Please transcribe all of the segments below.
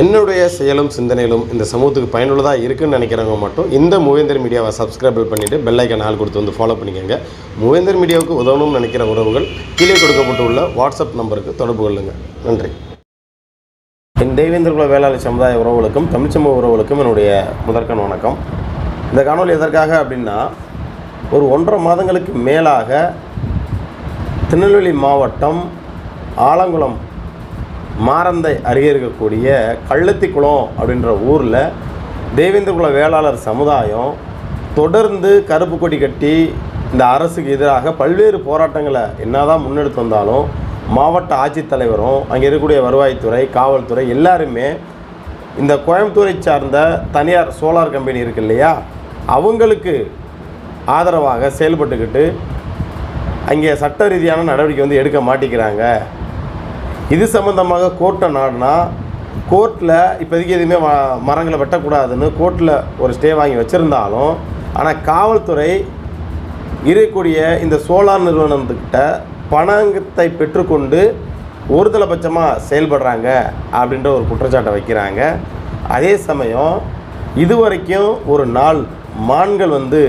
என்னுடைய செயலும் சிந்தனையிலும் இந்த சமூகத்துக்கு பயனுள்ளதாக இருக்குன்னு நினைக்கிறவங்க மட்டும் இந்த மூவேந்தர் மீடியாவை சப்ஸ்கிரைப் பண்ணிவிட்டு பெல் ஐக்கான் ஆல் கொடுத்து வந்து ஃபாலோ பண்ணிக்கோங்க. மூவேந்தர் மீடியாவுக்கு உதவணும்னு நினைக்கிற உறவுகள் கீழே கொடுக்கப்பட்டுள்ள வாட்ஸ்அப் நம்பருக்கு தொடர்பு கொள்ளுங்கள். நன்றி. என் தேவேந்திர குல வேளாளர் சமுதாய உறவுகளுக்கும் தமிழ் சமூக உறவுகளுக்கும் என்னுடைய முதற்கண் வணக்கம். இந்த காணொலி எதற்காக அப்படின்னா, ஒரு 1.5 மாதங்களுக்கு மேலாக திருநெல்வேலி மாவட்டம் ஆலங்குளம் மாரந்தை அருகே இருக்கக்கூடிய கள்ளத்திக்குளம் அப்படின்ற ஊரில் தேவேந்திர குல வேளாளர் சமுதாயம் தொடர்ந்து கருப்பு கொடி கட்டி இந்த அரசுக்கு எதிராக பல்வேறு போராட்டங்களை என்னதான் முன்னெடுத்து வந்தாலும் மாவட்ட ஆட்சித்தலைவரும் அங்கே இருக்கக்கூடிய வருவாய்த்துறை, காவல்துறை எல்லாருமே இந்த கோயம்புத்தூரை சார்ந்த தனியார் சோலார் கம்பெனி இருக்கு இல்லையா, அவங்களுக்கு ஆதரவாக செயல்பட்டுக்கிட்டு அங்கே சட்ட ரீதியான நடவடிக்கை வந்து எடுக்க மாட்டேங்கிறாங்க. இது சம்மந்தமாக கோர்ட்டை நாடினா கோர்ட்டில் இப்போதைக்கு எதுவுமே மரங்களை வெட்டக்கூடாதுன்னு கோர்ட்டில் ஒரு ஸ்டே வாங்கி வச்சுருந்தாலும், ஆனால் காவல்துறை இருக்கக்கூடிய இந்த சோலார் நிறுவனத்துக்கிட்ட பணத்தை பெற்றுக்கொண்டு ஒருதலைபட்சமாக செயல்படுறாங்க அப்படின்ற ஒரு குற்றச்சாட்டை வைக்கிறாங்க. அதே சமயம் இதுவரைக்கும் ஒரு 4 மான்கள் வந்து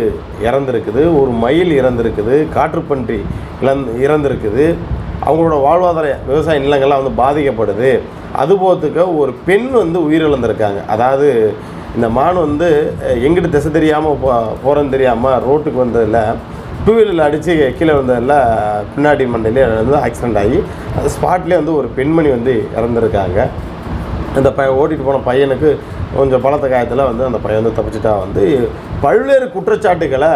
இறந்துருக்குது, ஒரு மயில் இறந்துருக்குது, காற்றுப்பன்றி இறந்துருக்குது, அவங்களோட வாழ்வாதார விவசாய நிலங்கள்லாம் வந்து பாதிக்கப்படுது. அதுபோத்துக்க ஒரு பெண் வந்து உயிரிழந்திருக்காங்க. அதாவது இந்த மான் வந்து எங்கிட்ட திசை தெரியாமல் போகிறன்னு தெரியாமல் ரோட்டுக்கு வந்ததில் 2 வீலரில் அடித்து கீழே வந்ததில் பின்னாடி மண்டையிலே வந்து ஆக்சிடெண்ட் ஆகி அது ஸ்பாட்லேயே வந்து ஒரு பெண்மணி வந்து இறந்துருக்காங்க. அந்த ஓட்டிகிட்டு போன பையனுக்கு கொஞ்சம் பலத்த காயத்தில் வந்து அந்த பையன் வந்து தப்பிச்சுட்டா வந்து பல்வேறு குற்றச்சாட்டுகளை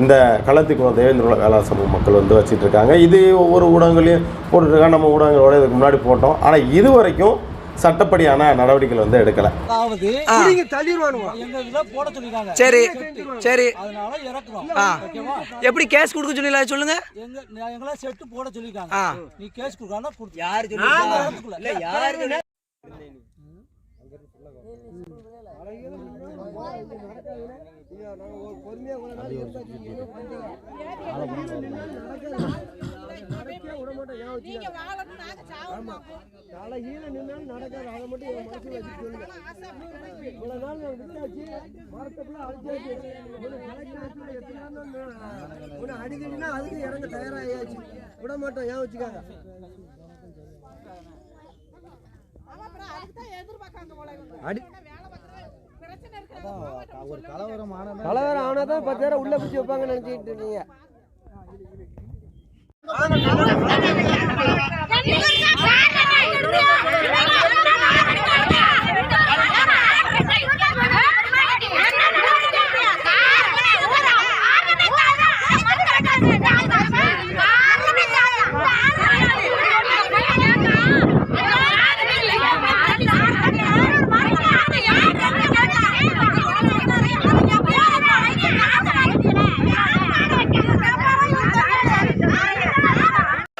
இந்த கள்ளத்திக்குளம் தேவேந்திர குல வேளாளர் சமூக மக்கள் வந்து வச்சிட்ருக்காங்க. இது ஒவ்வொரு ஊடகங்களையும் போட்டுருக்காங்க, நம்ம ஊடகங்களோட இதுக்கு முன்னாடி போட்டோம். ஆனால் இது வரைக்கும் சட்டப்படியான நடவடிக்கைகள் வந்து எடுக்கலை. சரி சரி, எப்படி கேஸ் கொடுக்க சொல்லல சொல்லுங்க. எங்களை செட்டு போட சொல்லிருக்காங்க. நீ கேஸ் கொடுக்கணும். யாரு சொல்லுங்க? அடிக்கடினா அதுக்கு இறங்க தயாராகியாச்சு, விட மாட்டோம். ஏன் வச்சுக்காங்க? கலவரம் ஆனாதான் 10 பேரை உள்ள பிடிச்சி வைப்பாங்க நினைச்சிட்டு இருக்கீங்க.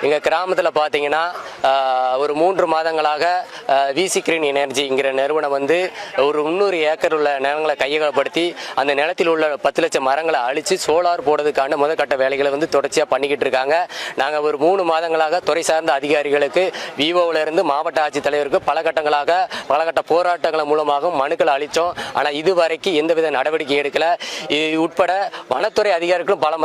எங்கள் கிராமத்தில் பார்த்தீங்கன்னா ஒரு 3 மாதங்களாக விசி கிரீன் எனர்ஜிங்கிற நிறுவனம் வந்து ஒரு 300 ஏக்கர் உள்ள நிலங்களை கையகப்படுத்தி அந்த நிலத்தில் உள்ள 10 லட்சம் மரங்களை அழித்து சோலார் போடுறதுக்கான முதற்கட்ட வேலைகளை வந்து தொடர்ச்சியாக பண்ணிக்கிட்டு இருக்காங்க. நாங்கள் ஒரு 3 மாதங்களாக துறை சார்ந்த அதிகாரிகளுக்கு விவோவிலிருந்து மாவட்ட ஆட்சித்தலைவருக்கு பல கட்ட போராட்டங்கள் மூலமாக மனுக்களை அளித்தோம். ஆனால் இதுவரைக்கும் எந்தவித நடவடிக்கை எடுக்கலை. இது உட்பட வனத்துறை அதிகாரிகளும் பல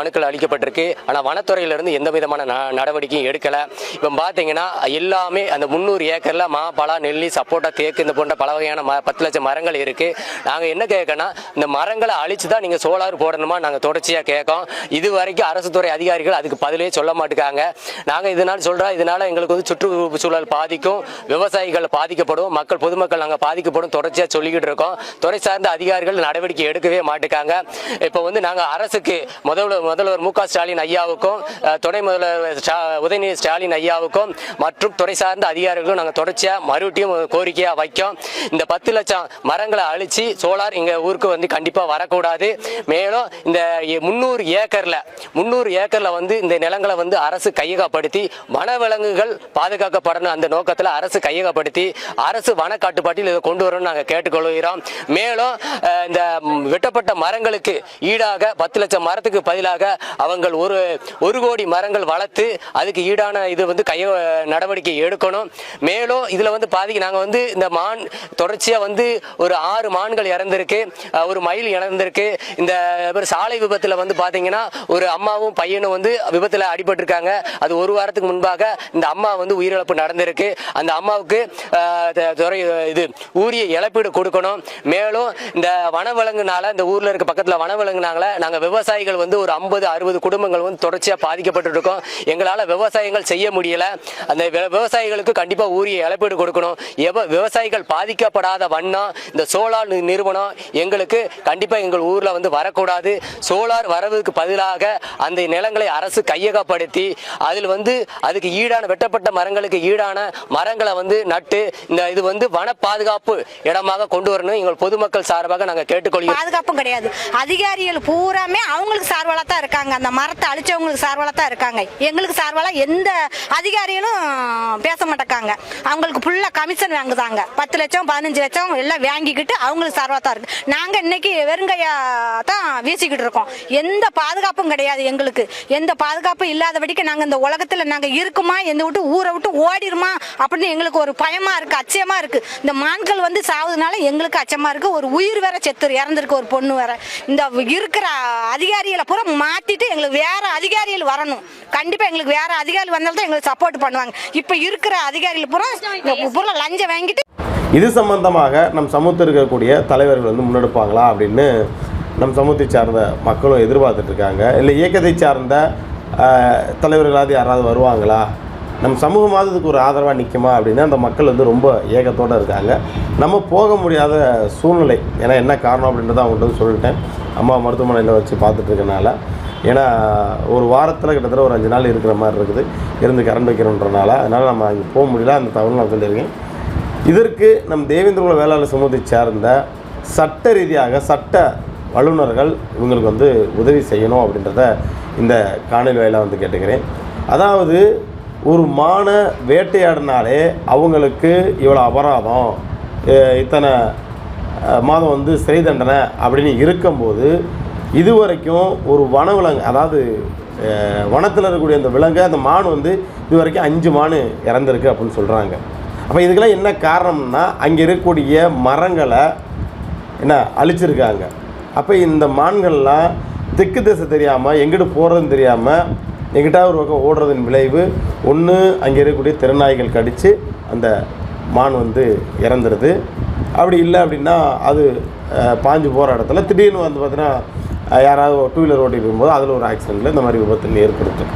மனுக்கள் அளிக்கப்பட்டிருக்கு. ஆனால் வனத்துறையிலிருந்து எந்த விதமான நடவடிக்கையும் எடுக்கலை. இப்போ பார்த்தீங்கன்னா எல்லாமே அந்த 300 ஏக்கரில் பலா, நெல்லி, சப்போட்டா, தேக்கு இந்த போன்ற பல வகையான 10 லட்சம் மரங்கள் இருக்குது. நாங்கள் என்ன கேட்கணும், இந்த மரங்களை அழித்து தான் நீங்கள் சோலார் போடணுமா நாங்கள் தொடர்ச்சியாக கேட்கோம். இது வரைக்கும் அரசு துறை அதிகாரிகள் அதுக்கு பதிலே சொல்ல மாட்டேங்காங்க. நாங்கள் இதனால் எங்களுக்கு வந்து சுற்றுச்சூழல் பாதிக்கும், விவசாயிகள் பாதிக்கப்படும், பொதுமக்கள் நாங்கள் பாதிக்கப்படும் தொடர்ச்சியாக சொல்லிக்கிட்டு இருக்கோம். துறை சார்ந்த அதிகாரிகள் நடவடிக்கை எடுக்கவே மாட்டேங்காங்க. இப்போ வந்து நாங்கள் அரசுக்கு முதல்வர் மு.க. ஸ்டாலின் ஐயாவுக்கும் துணை முதல்வர் உதயநிதி ஸ்டாலின் ஐயாவுக்கும் மற்றும் துறை சார்ந்த அதிகாரிகளுக்கும் நாங்கள் தொடர்ச்சியாக மறுபடியும் கோரிக்கையாக வைக்கோம். இந்த 10 லட்சம் மரங்களை அழிச்சு சோலார் எங்கள் ஊருக்கு வந்து கண்டிப்பாக வரக்கூடாது. மேலும் இந்த 300 ஏக்கரில் வந்து இந்த நிலங்களை வந்து அரசு கையகப்படுத்தி வனவிலங்குகள் பாதுகாக்கப்படணும் அந்த நோக்கத்தில் அரசு கையகப்படுத்தி அரசு வன கட்டுப்பாட்டில் இதை கொண்டு வரணும்னு நாங்கள் கேட்டுக்கொள்கிறோம். மேலும் இந்த வெட்டப்பட்ட மரங்களுக்கு ஈடாக 10 லட்சம் மரத்துக்கு பதிலாக அவங்க 1 கோடி மரங்கள் வளர்த்து அதுக்கு ஈடான இது வந்து நடவடிக்கை எடுக்கணும். மேலும் இதில் வந்து நாங்கள் வந்து இந்த மான் தொடர்ச்சியாக வந்து ஒரு 6 மான்கள் இறந்திருக்கு, ஒரு மயில் இறந்திருக்கு. இந்த சாலை விபத்தில் வந்து பார்த்தீங்கன்னா ஒரு அம்மாவும் பையனும் வந்து விபத்தில் அடிபட்டிருக்காங்க. அது ஒரு வாரத்துக்கு முன்பாக இந்த அம்மா வந்து உயிரிழப்பு நடந்திருக்கு. அந்த அம்மாவுக்கு ஊரிய இழப்பீடு கொடுக்கணும். மேலும் இந்த வனவிலங்குனால இந்த ஊரில் இருக்க பக்கத்தில் வனவிலங்குனால நாங்கள் விவசாயிகள் வந்து ஒரு 50-60 குடும்பங்கள் வந்து தொடர்ச்சியாக பாதிக்கப்பட்டு இருக்கோம். எங்களால் விவசாயங்கள் செய்ய முடியல. அந்த விவசாயிகளுக்கு கண்டிப்பாக ஊரிய இழப்பீடு கொடுக்கணும். விவசாயிகள் பாதிக்கப்படாத வண்ணம் இந்த சோலார் நிறுவனம் எங்களுக்கு கண்டிப்பாக எங்கள் ஊரில் வந்து வரக்கூடாது. சோலார் வரவுக்கு பதிலாக அந்த நிலங்களை அரசு கையகப்படுத்தி அதில் வந்து அதுக்கு ஈடான வெட்டப்பட்ட மரங்களுக்கு ஈடான மரங்களை வந்து நட்டு இந்த இது வந்து வன பாதுகாப்பு இடமாக கொண்டு வரணும். எங்கள் பொதுமக்கள் சார்பாக நாங்கள் கேட்டுக்கொள்கிறோம். பாதுகாப்பும் கிடையாது. அதிகாரிகள் பூராமே அவங்களுக்கு சார்பால தான் இருக்காங்க. அந்த மரத்தை அழிச்சவங்களுக்கு சார்பால தான் இருக்காங்க. எங்களுக்கு சார்பால எந்த அதிகாரிகளும் பேச மாட்டாங்க. அவங்களுக்கு ஃபுல்லா கமிஷன் வாங்குதாங்க. 10 லட்சம் 15 லட்சம் எல்லாம் வாங்கிக்கிட்டு அவங்களுக்கு சார்பாக தான் இருக்கு. நாங்க இன்னைக்கு வெறுங்கையா தான் வீசிக்கிட்டு இருக்கோம். எந்த பாதுகாப்பும் கிடையாது. எங்களுக்கு எந்த பாதுகாப்பும் இல்லாதபடிக்கு நாங்க இந்த உலகத்துல நாங்க இருக்குமா, எந்த விட்டு ஊரை விட்டு ஓடிடுமா அப்படின்னு எங்களுக்கு ஒரு பயமா இருக்கு, அச்சயமா இருக்கு. இந்த மான்கள் வந்து சாவுதுனால எங்களுக்கு அச்சமா இருக்கு. ஒரு உயிர் வேற இறந்திருக்கு, ஒரு பொண்ணு வேற. இந்த இருக்கிற அதிகாரிகளை பூரா மாத்திட்டு எங்களுக்கு வேற அதிகாரிகள் வரணும். கண்டிப்பா எங்களுக்கு வேற அதிகாரி வந்தால்தான் எங்களுக்கு சப்போர்ட் பண்ணுவாங்க. இப்ப இருக்கிற அதிகாரிகள் பூரா லஞ்சம் வாங்கிட்டு இது சம்பந்தமாக நம் சமூகத்தில் இருக்கக்கூடிய தலைவர்கள் வந்து முன்னெடுப்பாங்களா அப்படின்னு நம் சமூகத்தை சார்ந்த மக்களும் எதிர்பார்த்துட்டு இருக்காங்க. இல்லை இயக்கத்தை சார்ந்த தலைவர்களாவது யாராவது வருவாங்களா, நம் சமூகமாவது இதுக்கு ஒரு ஆதரவாக நிற்குமா அப்படின்னு அந்த மக்கள் வந்து ரொம்ப ஏக்கத்தோடு இருக்காங்க. நம்ம போக முடியாத சூழ்நிலை. ஏன்னா என்ன காரணம் அப்படின்றத அவங்கள்ட்ட வந்து சொல்லிட்டேன். அம்மா மருத்துவமனையில் வச்சு பார்த்துட்ருக்கனால. ஏன்னா ஒரு வாரத்தில் கிட்டத்தட்ட ஒரு 5 நாள் இருக்கிற மாதிரி இருக்குது, இருந்து கரண்ட் வைக்கணுன்றனால. அதனால் நம்ம அங்கே போக முடியல. அந்த தகவல் நான் சொல்லியிருக்கேன். இதற்கு நம் தேவேந்திரகுல வேளாளர் சமூகத்தை சார்ந்த சட்ட ரீதியாக சட்ட வல்லுநர்கள் இவங்களுக்கு வந்து உதவி செய்யணும் அப்படின்றத இந்த காணொலி வாயிலாக வந்து கேட்டுக்கிறேன். அதாவது ஒரு மான வேட்டையாடினாலே அவங்களுக்கு இவ்வளோ அபராதம், இத்தனை மாதம் வந்து சிறை தண்டனை அப்படின்னு இருக்கும்போது இதுவரைக்கும் ஒரு வனவிலங்கு, அதாவது வனத்தில் இருக்கக்கூடிய அந்த விலங்கு, அந்த மான் வந்து இது வரைக்கும் 5 மான் இறந்துருக்கு அப்படின்னு சொல்கிறாங்க. அப்போ இதுக்கெல்லாம் என்ன காரணம்னா அங்கே இருக்கக்கூடிய மரங்களை என்ன அழிச்சிருக்காங்க. அப்போ இந்த மான்கள்லாம் தெற்கு திசை தெரியாமல் எங்கிட்ட போகிறதுன்னு தெரியாமல் எங்கிட்ட ஒரு பக்கம் ஓடுறதன் விளைவு ஒன்று அங்கே இருக்கக்கூடிய திருநாய்கள் கடித்து அந்த மான் வந்து இறந்துடுது. அப்படி இல்லை அப்படின்னா அது பாஞ்சு போகிற இடத்துல திடீர்னு வந்து பார்த்தீங்கன்னா யாராவது 2 வீலர் ஓட்டிகிட்டு இருக்கும்போது அதில் ஒரு ஆக்சிடெண்ட்டில் இந்த மாதிரி விபத்து ஏற்படுத்தும்.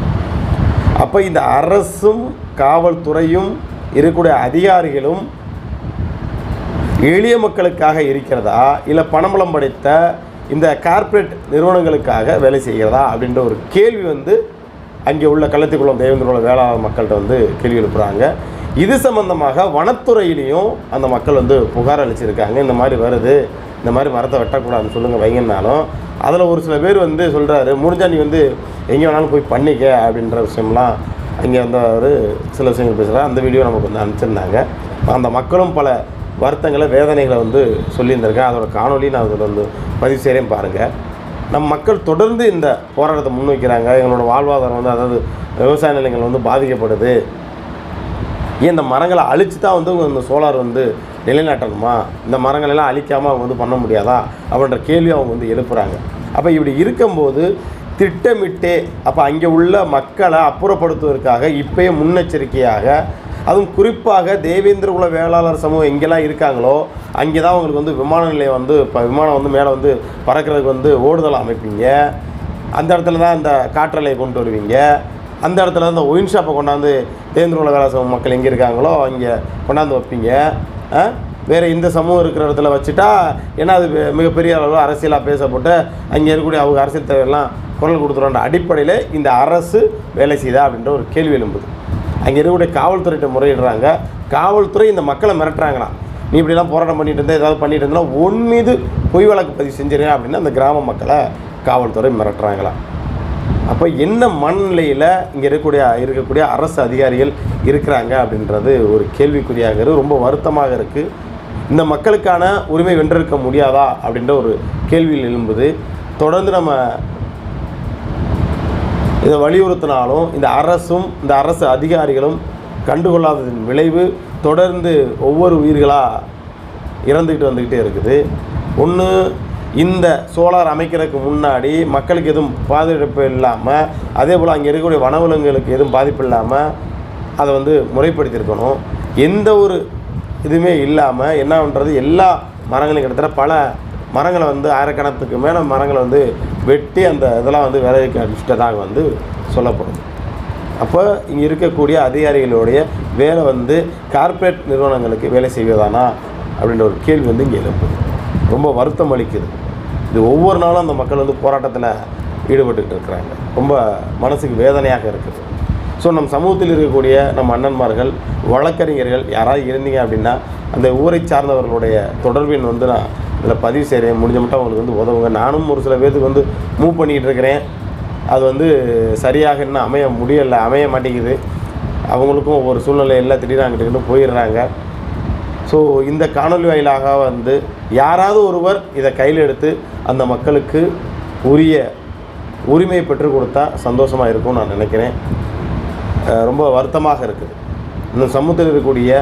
அப்போ இந்த அரசும் காவல்துறையும் இருக்கக்கூடிய அதிகாரிகளும் எளிய மக்களுக்காக இருக்கிறதா, இல்லை பணபலம் படைத்த இந்த கார்ப்பரேட் நிறுவனங்களுக்காக வேலை செய்கிறதா அப்படின்ற ஒரு கேள்வி வந்து அங்கே உள்ள கள்ளத்திக்குளம் தேவேந்திரகுல வேளாளர் மக்கள்கிட்ட வந்து கேள்வி எழுப்புகிறாங்க. இது சம்பந்தமாக வனத்துறையிலையும் அந்த மக்கள் வந்து புகார் அளிச்சிருக்காங்க. இந்த மாதிரி வருது, இந்த மாதிரி மரத்தை வெட்டக்கூடாதுன்னு சொல்லுங்கள் வைங்கன்னாலும் அதில் ஒரு சில பேர் வந்து சொல்கிறாரு, முடிஞ்சா நீ வந்து எங்கே வேணாலும் போய் பண்ணிக்க அப்படின்ற விஷயம்லாம் அங்கே வந்து அவர் சில விஷயங்கள் பேசுகிறார். அந்த வீடியோ நமக்கு வந்து அனுப்பிச்சிருந்தாங்க. அந்த மக்களும் பல வருத்தங்களை வேதனைகளை வந்து சொல்லியிருந்திருக்கேன். அதோட காணொலி நான் அதில் வந்து பதிவு செய்கிறேன் பாருங்கள். நம்ம மக்கள் தொடர்ந்து இந்த போராட்டத்தை முன்வைக்கிறாங்க. எங்களோட வாழ்வாதாரம் வந்து, அதாவது விவசாய நிலங்கள் வந்து பாதிக்கப்படுது, ஏன் இந்த மரங்களை அழித்து தான் வந்து இந்த சோலார் வந்து நிலைநாட்டணுமா, இந்த மரங்களெல்லாம் அழிக்காமல் அவங்க வந்து பண்ண முடியாதா அப்படின்ற கேள்வி அவங்க வந்து எழுப்புகிறாங்க. அப்போ இப்படி இருக்கும்போது திட்டமிட்டே அப்போ அங்கே உள்ள மக்களை அப்புறப்படுத்துவதற்காக இப்போயே முன்னெச்சரிக்கையாக, அதுவும் குறிப்பாக தேவேந்திரகுல வேளாளர் சமூகம் எங்கெல்லாம் இருக்காங்களோ அங்கே தான் அவங்களுக்கு வந்து விமான நிலையம் வந்து இப்போ விமானம் வந்து மேலே வந்து பறக்கிறதுக்கு வந்து ஓடுதல் அமைப்பீங்க. அந்த இடத்துல தான் இந்த காற்றலையை கொண்டு வருவீங்க. அந்த இடத்துல தான் இந்த ஒயின் ஷாப்பை கொண்டாந்து தேவேந்திரகுல வேளாளர் சமூக மக்கள் எங்கே இருக்காங்களோ அங்கே கொண்டாந்து வைப்பீங்க. வேறு இந்த சமூகம் இருக்கிற இடத்துல வச்சுட்டா ஏன்னா அது மிகப்பெரிய அளவில் அரசியலாக பேசப்பட்டு அங்கே இருக்கக்கூடிய அவங்க அரசியல் தலைவரெல்லாம் குரல் கொடுத்துருன்ற அடிப்படையில் இந்த அரசு வேலை செய்தா அப்படின்ற ஒரு கேள்வி எழும்புது. அங்கே இருக்கக்கூடிய காவல்துறையிட்ட முறையிடுறாங்க. காவல்துறை இந்த மக்களை மிரட்டுறாங்களாம், நீ இப்படிலாம் போராட்டம் பண்ணிட்டு இருந்தால் ஏதாவது பண்ணிட்டு இருந்தால் உன் மீது பொய் வழக்கு பதிவு செஞ்சிருங்க அப்படின்னு அந்த கிராம மக்களை காவல்துறை மிரட்டுறாங்களாம். அப்போ என்ன மனநிலையில் இங்கே இருக்கக்கூடிய அரசு அதிகாரிகள் இருக்கிறாங்க அப்படின்றது ஒரு கேள்விக்குறியாக இருக்குது. ரொம்ப வருத்தமாக இருக்குது. இந்த மக்களுக்கான உரிமை வென்றிருக்க முடியாதா அப்படின்ற ஒரு கேள்வியில் எழும்புது. தொடர்ந்து நம்ம இதை வலியுறுத்தினாலும் இந்த அரசும் இந்த அரசு அதிகாரிகளும் கண்டுகொள்ளாததின் விளைவு தொடர்ந்து ஒவ்வொரு உயிர்களாக இறந்துக்கிட்டு வந்துக்கிட்டே இருக்குது. ஒன்று இந்த சோலார் அமைக்கிறதுக்கு முன்னாடி மக்களுக்கு எதுவும் பாதிப்பு இல்லாமல், அதே போல் அங்கே இருக்கக்கூடிய வனவிலங்குகளுக்கு எதுவும் பாதிப்பு இல்லாமல் அதை வந்து முறைப்படுத்தியிருக்கணும். எந்த ஒரு இதுவுமே இல்லாமல் என்ன பண்ணுறது, எல்லா மரங்களையும் கிட்டத்தட்ட பல மரங்களை வந்து ஆயிரக்கணத்துக்கு மேலே மரங்களை வந்து வெட்டி அந்த இதெல்லாம் வந்து விளைவிக்க அனுப்பிச்சிட்டதாக வந்து சொல்லப்படுது. அப்போ இங்கே இருக்கக்கூடிய அதிகாரிகளுடைய வேலை வந்து கார்ப்பரேட் நிறுவனங்களுக்கு வேலை செய்வதானா அப்படின்ற ஒரு கேள்வி வந்து இங்கே எழுப்புது. ரொம்ப வருத்தம் அளிக்குது. இது ஒவ்வொரு நாளும் அந்த மக்கள் வந்து போராட்டத்தில் ஈடுபட்டுக்கிட்டு இருக்கிறாங்க. ரொம்ப மனசுக்கு வேதனையாக இருக்குது. ஸோ நம் சமூகத்தில் இருக்கக்கூடிய நம் அண்ணன்மார்கள், வழக்கறிஞர்கள் யாராவது இருந்தீங்க அப்படின்னா அந்த ஊரை சார்ந்தவர்களுடைய தொடர்பின் வந்து நான் இதில் பதிவு செய்கிறேன். முடிஞ்ச மட்டும் அவங்களுக்கு வந்து உதவுங்க. நானும் ஒரு சில பேருக்கு வந்து மூவ் பண்ணிக்கிட்டு இருக்கிறேன். அது வந்து சரியாக இன்னும் அமைய மாட்டேங்குது. அவங்களுக்கும் ஒவ்வொரு சூழ்நிலை எல்லாம் திடீர்னு அங்கிட்டு போயிடுறாங்க. ஸோ இந்த காணொலி வாயிலாக வந்து யாராவது ஒருவர் இதை கையில் எடுத்து அந்த மக்களுக்கு உரிய உரிமை பெற்றுக் கொடுத்தா சந்தோஷமாக இருக்கும்னு நான் நினைக்கிறேன். ரொம்ப வருத்தமாக இருக்குது. இந்த சமூகத்தில் இருக்கக்கூடிய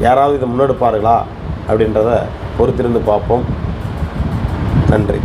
யாராவது இதை முன்னெடுப்பார்களா அப்படின்றத பொறுத்திருந்து பார்ப்போம். நன்றி.